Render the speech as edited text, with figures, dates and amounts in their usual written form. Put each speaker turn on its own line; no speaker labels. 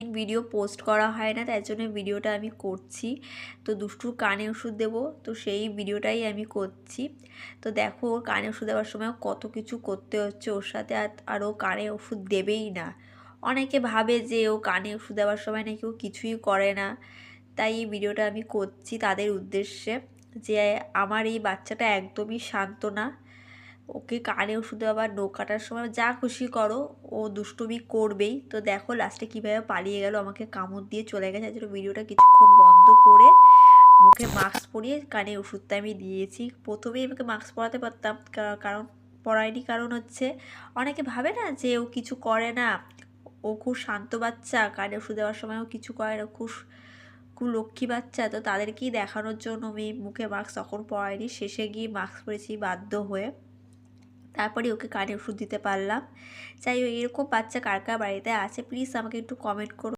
Video post করা হয় না, তাই জন্য ভিডিওটা আমি করছি। তো দুষ্টুর কানে ওষুধ দেবো, তো সেই ভিডিওটাই আমি করছি। তো দেখো ওর কানে ওষুধ দেওয়ার সময় কত কিছু করতে হচ্ছে ওর সাথে, আর ও কানে ওষুধ দেবেই না। অনেকে ভাবে যে ও কানে ওষুধ দেওয়ার সময় নাকি ও কিছুই করে না, তাই এই ভিডিওটা আমি করছি তাদের উদ্দেশ্যে যে আমার এই বাচ্চাটা একদমই শান্ত না। ওকে কানে ওষুধ আবার নখ কাটার সময় যা খুশি করো, ও দুষ্টুমি করবেই। তো দেখো লাস্টে কীভাবে পালিয়ে গেল, আমাকে কামড় দিয়ে চলে গেছে। জন্য ভিডিওটা কিছুক্ষণ বন্ধ করে মুখে মাস্ক পরিয়ে কানে ওষুধটা আমি দিয়েছি। প্রথমেই আমাকে মাস্ক পরাতে পারতাম, কারণ পরাইনি, কারণ হচ্ছে অনেকে ভাবে না যে ও কিছু করে না, ও খুব শান্ত বাচ্চা, কানে ওষুধ দেওয়ার সময় ও কিছু করে না, খুব খুব লক্ষ্মী বাচ্চা। তো তাদেরকেই দেখানোর জন্য আমি মুখে মাস্ক তখন পরাইনি, শেষে গিয়ে মাস্ক পরেছি বাধ্য হয়ে। তারপরে ওকে কানে ওষুধ দিতে পারলাম। চাই এরকম বাচ্চা কার কার বাড়িতে আছে প্লিজ আমাকে একটু কমেন্ট করো।